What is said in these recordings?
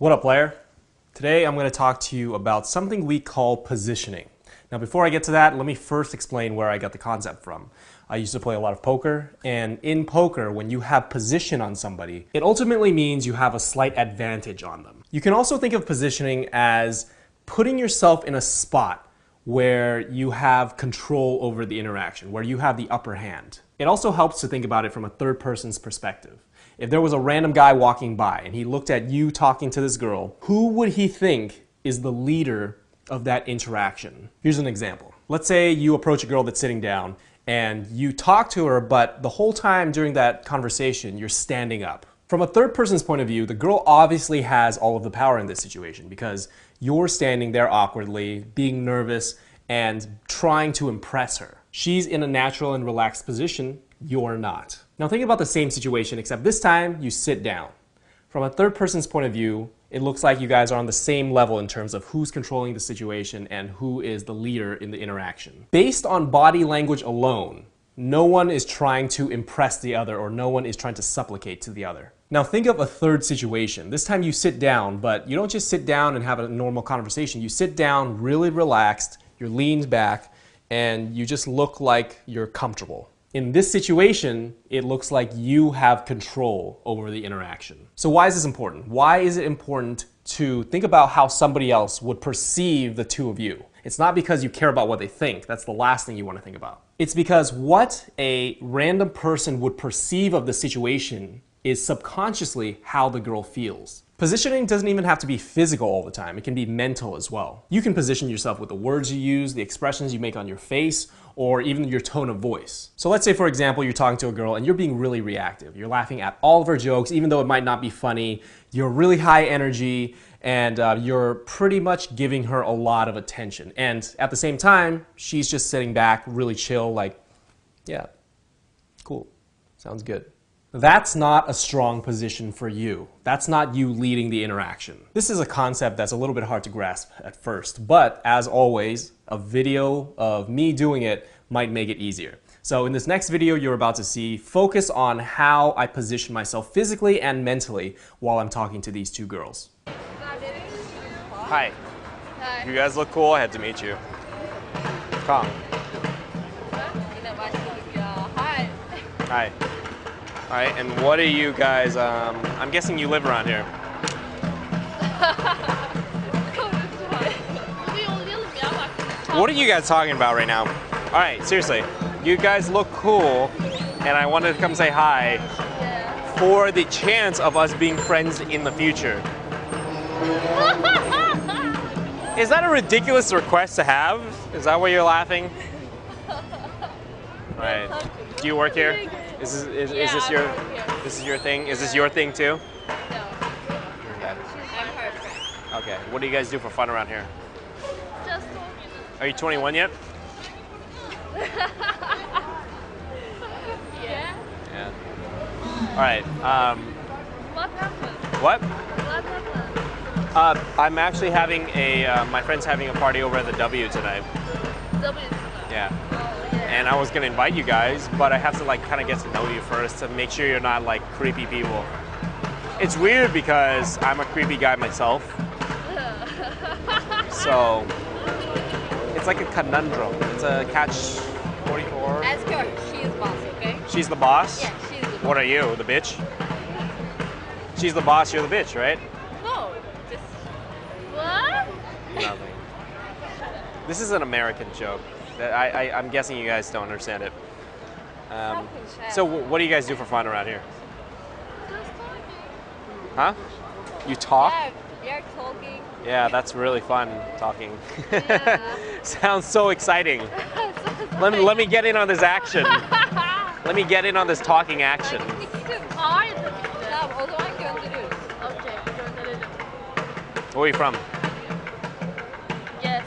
What up, player? Today I'm going to talk to you about something we call positioning. Now before I get to that, let me first explain where I got the concept from. I used to play a lot of poker, and in poker, when you have position on somebody, it ultimately means you have a slight advantage on them. You can also think of positioning as putting yourself in a spot where you have control over the interaction, where you have the upper hand. It also helps to think about it from a third person's perspective. If there was a random guy walking by and he looked at you talking to this girl, who would he think is the leader of that interaction? Here's an example. Let's say you approach a girl that's sitting down and you talk to her, but the whole time during that conversation, you're standing up. From a third person's point of view, the girl obviously has all of the power in this situation because you're standing there awkwardly, being nervous, and trying to impress her. She's in a natural and relaxed position, you're not. Now think about the same situation, except this time you sit down. From a third person's point of view, it looks like you guys are on the same level in terms of who's controlling the situation and who is the leader in the interaction. Based on body language alone, no one is trying to impress the other or no one is trying to supplicate to the other. Now think of a third situation. This time you sit down, but you don't just sit down and have a normal conversation. You sit down really relaxed, you're leaned back, and you just look like you're comfortable. In this situation, it looks like you have control over the interaction. So why is this important? Why is it important to think about how somebody else would perceive the two of you? It's not because you care about what they think. That's the last thing you want to think about. It's because what a random person would perceive of the situation is subconsciously how the girl feels. Positioning doesn't even have to be physical all the time. It can be mental as well. You can position yourself with the words you use, the expressions you make on your face, or even your tone of voice. So let's say, for example, you're talking to a girl and you're being really reactive. You're laughing at all of her jokes, even though it might not be funny. You're really high energy, and you're pretty much giving her a lot of attention. And at the same time, she's just sitting back, really chill, like, yeah, cool, sounds good. That's not a strong position for you. That's not you leading the interaction. This is a concept that's a little bit hard to grasp at first, but as always, a video of me doing it might make it easier. So in this next video you're about to see, focus on how I position myself physically and mentally while I'm talking to these two girls. Hi. Hi. You guys look cool. I had to meet you. Kong. Hi. Hi. All right, and what are you guys, I'm guessing you live around here. What are you guys talking about right now? All right, seriously, you guys look cool, and I wanted to come say hi for the chance of us being friends in the future. Is that a ridiculous request to have? Is that why you're laughing? All right, do you work here? Is this your thing? Is this your thing too? No. Okay. I'm her friend. Okay. What do you guys do for fun around here? Just talking. Are you 21 yet? Yeah. Yeah. All right. What happened? What? What happened? I'm actually having my friend's having a party over at the W tonight. W. Yeah. Oh, yeah. And I was gonna invite you guys, but I have to like kind of get to know you first to make sure you're not like creepy people. It's weird because I'm a creepy guy myself. So it's like a conundrum. It's a catch-44. Ask her. She is boss, okay? She's the boss? Yeah, she's the boss. What are you, the bitch? She's the boss, you're the bitch, right? No. Just. What? Nothing. This is an American joke. I'm guessing you guys don't understand it. So what do you guys do for fun around here? Just talking. Huh? You talk? Yeah, we are talking. Yeah, that's really fun talking. Yeah. Sounds so exciting. Let me get in on this action. Let me get in on this talking action. Where are you from? Yes.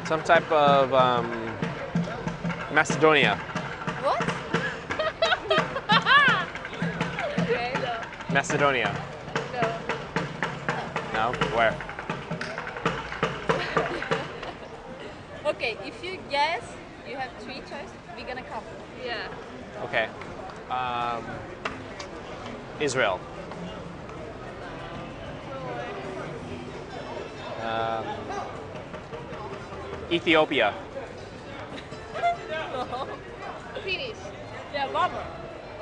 Some type of Macedonia. What? Okay. Macedonia. No. No? Where? Okay, if you guess, you have 3 choices. We're gonna come. Yeah. Okay. Israel. Um, Ethiopia. No. Finish. Yeah, mama.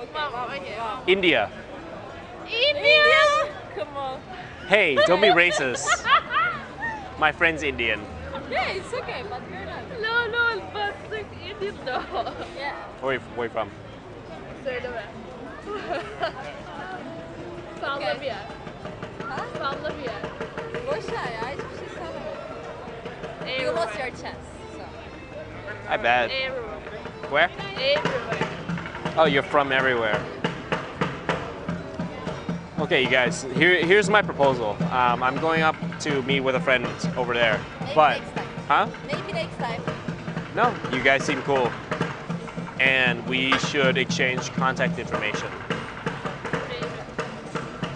Okay, mama. Okay, mama. India. India. Come on. Hey, don't be racist. My friend's Indian. Yeah, it's okay, but you're not. No, but like Indian though. Yeah. Where you from? Söyleme. Salla bir yer. Ha? Salla bir yer. Boş ver ya, hiçbir şey sallama. You lost your chance. So. I bet. Everywhere. Where? Everywhere. Oh, you're from everywhere. Okay, you guys, here's my proposal. I'm going up to meet with a friend over there. Maybe But, next time. huh? Maybe next time. No, you guys seem cool. And we should exchange contact information.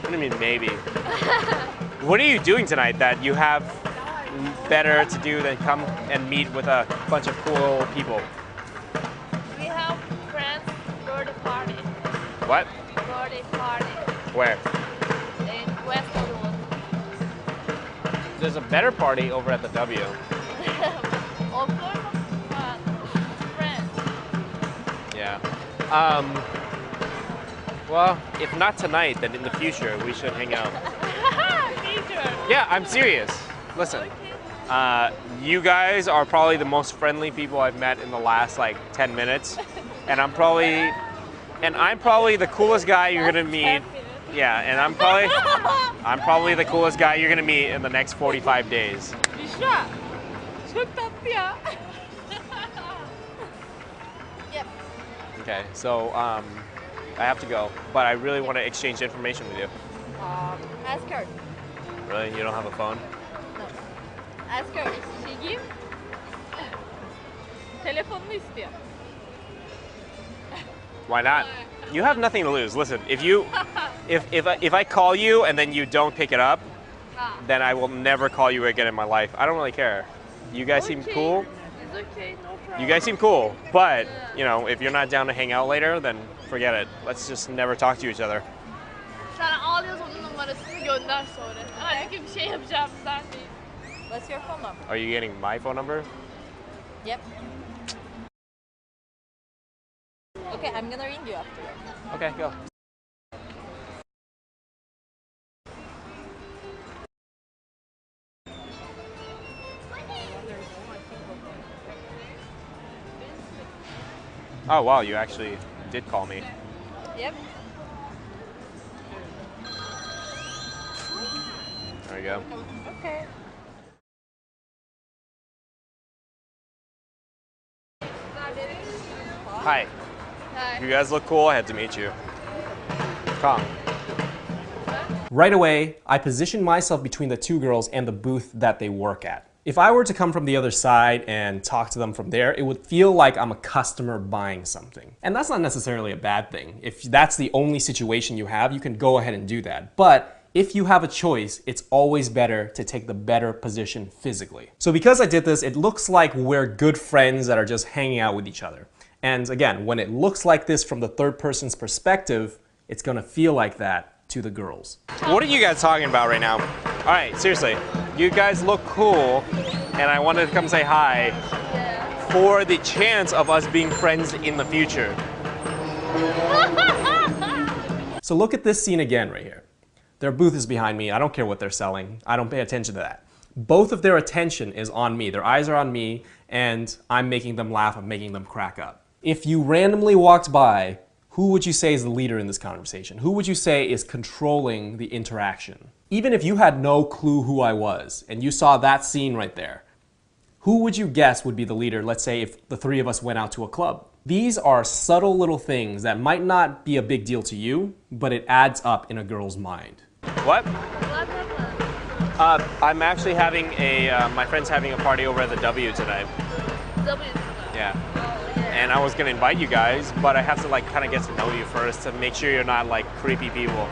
What do you mean, maybe? What are you doing tonight that you have better to do than come and meet with a bunch of cool people? We have friends birthday party. What? Birthday party Where? in West Hollywood. There's a better party over at the W. Of course, friends. Yeah. Well, if not tonight, then in the future we should hang out. Teacher. Yeah, I'm serious. Listen, you guys are probably the most friendly people I've met in the last like 10 minutes, and I'm probably the coolest guy you're gonna meet. Yeah, and I'm probably the coolest guy you're gonna meet in the next 45 days. Büşra. Çok tatlı ya. Yep. Okay, so I have to go, but I really want to exchange information with you. Ask her. Really? You don't have a phone? No. Ask her. Is she give? Telefonunu istiyor. Why not? You have nothing to lose. Listen, if I call you and then you don't pick it up, then I will never call you again in my life. I don't really care. You guys seem cool. It's okay, no problem. You guys seem cool, but you know, if you're not down to hang out later, then forget it. Let's just never talk to each other. Sana ağlıyoruz onun numarasını gönder sonra. Halbuki bir şey yapacağımızdan değil. What's your phone number? Are you getting my phone number? Yep. Okay, I'm gonna ring you afterwards. Okay, go. Oh wow, you actually did call me. Yep. There you go. Okay. Hi. Hi. You guys look cool. I had to meet you. Come. Right away, I positioned myself between the two girls and the booth that they work at. If I were to come from the other side and talk to them from there, it would feel like I'm a customer buying something. And that's not necessarily a bad thing. If that's the only situation you have, you can go ahead and do that. But if you have a choice, it's always better to take the better position physically. So because I did this, it looks like we're good friends that are just hanging out with each other. And again, when it looks like this from the third person's perspective, it's gonna feel like that to the girls. What are you guys talking about right now? All right, seriously, you guys look cool, and I wanted to come say hi for the chance of us being friends in the future. So look at this scene again right here. Their booth is behind me. I don't care what they're selling. I don't pay attention to that. Both of their attention is on me. Their eyes are on me, and I'm making them laugh. I'm making them crack up. If you randomly walked by, who would you say is the leader in this conversation? Who would you say is controlling the interaction? Even if you had no clue who I was, and you saw that scene right there, who would you guess would be the leader, let's say if the three of us went out to a club? These are subtle little things that might not be a big deal to you, but it adds up in a girl's mind. What? I'm actually having my friend's having a party over at the W tonight. W. Yeah. And I was gonna invite you guys, but I have to like kind of get to know you first to make sure you're not like creepy people.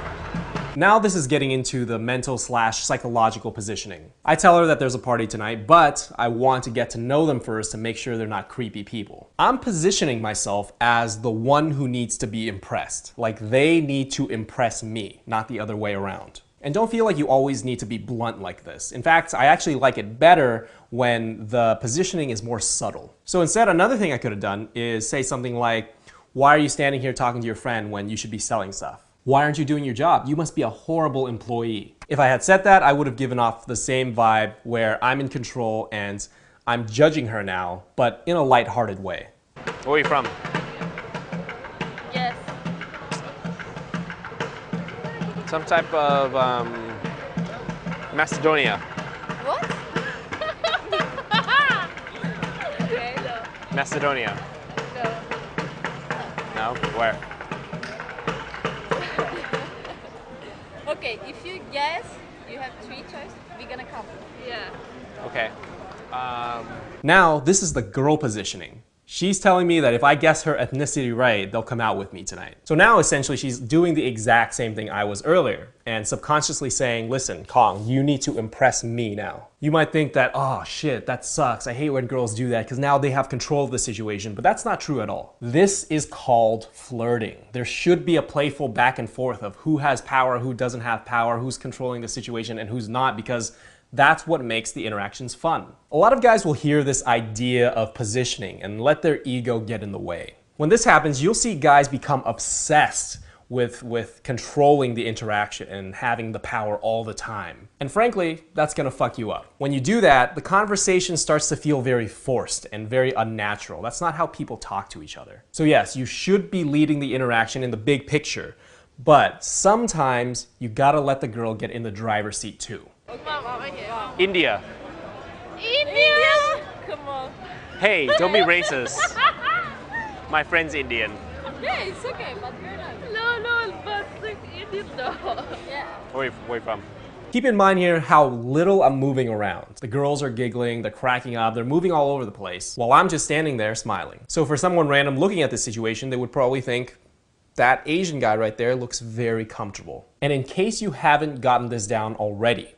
Now this is getting into the mental / psychological positioning. I tell her that there's a party tonight, but I want to get to know them first to make sure they're not creepy people. I'm positioning myself as the one who needs to be impressed. Like they need to impress me, not the other way around. And don't feel like you always need to be blunt like this. In fact, I actually like it better when the positioning is more subtle. So instead, another thing I could have done is say something like, why are you standing here talking to your friend when you should be selling stuff? Why aren't you doing your job? You must be a horrible employee. If I had said that, I would have given off the same vibe where I'm in control and I'm judging her now, but in a lighthearted way. Where are you from? Yes. Some type of Macedonia. What? Okay, no. Macedonia. No. No? Where? Okay, if you guess, you have 3 choices. We're gonna count. Yeah. Okay. Now, this is the girl positioning. She's telling me that if I guess her ethnicity right, they'll come out with me tonight. So now, essentially, she's doing the exact same thing I was earlier and subconsciously saying, listen, Kong, you need to impress me now. You might think that, oh shit, that sucks. I hate when girls do that because now they have control of the situation, but that's not true at all. This is called flirting. There should be a playful back and forth of who has power, who doesn't have power, who's controlling the situation and who's not, because that's what makes the interactions fun. A lot of guys will hear this idea of positioning and let their ego get in the way. When this happens, you'll see guys become obsessed with controlling the interaction and having the power all the time. And frankly, that's gonna fuck you up. When you do that, the conversation starts to feel very forced and very unnatural. That's not how people talk to each other. So yes, you should be leading the interaction in the big picture, but sometimes you gotta let the girl get in the driver's seat too. India. India? Come on. Hey, don't be racist. My friend's Indian. Yeah, it's okay, but you're not. No, but like Indian though. Yeah. Where are you from? Keep in mind here how little I'm moving around. The girls are giggling, they're cracking up, they're moving all over the place, while I'm just standing there smiling. So for someone random looking at this situation, they would probably think, that Asian guy right there looks very comfortable. And in case you haven't gotten this down already,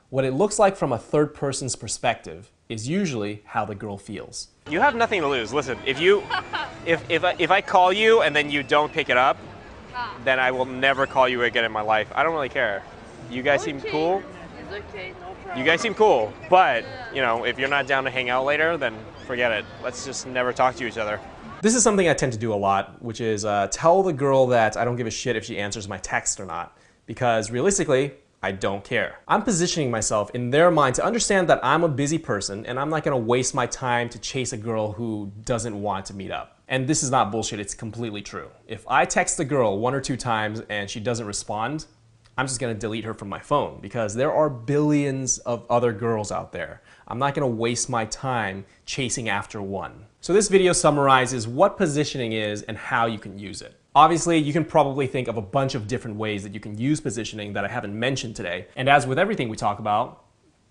what it looks like from a third person's perspective is usually how the girl feels. You have nothing to lose. Listen, if I call you and then you don't pick it up, then I will never call you again in my life. I don't really care. You guys seem cool. It's okay, no problem. You guys seem cool, but you know, if you're not down to hang out later, then forget it. Let's just never talk to each other. This is something I tend to do a lot, which is tell the girl that I don't give a shit if she answers my text or not, because realistically, I don't care. I'm positioning myself in their mind to understand that I'm a busy person and I'm not gonna waste my time to chase a girl who doesn't want to meet up. And this is not bullshit, it's completely true. If I text a girl 1 or 2 times and she doesn't respond, I'm just gonna delete her from my phone because there are billions of other girls out there. I'm not gonna waste my time chasing after one. So this video summarizes what positioning is and how you can use it. Obviously, you can probably think of a bunch of different ways that you can use positioning that I haven't mentioned today. And as with everything we talk about,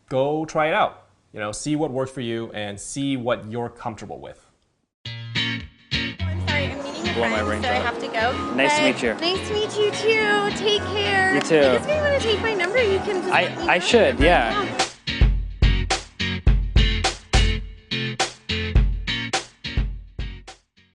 go try it out. You know, see what works for you and see what you're comfortable with. I'm sorry, I'm meeting a Blow my friend, rings so I out. have to go. Nice to But meet you. Nice to meet you too. Take care. You too. I guess if you want to take my number, you can just let me I know. should, yeah.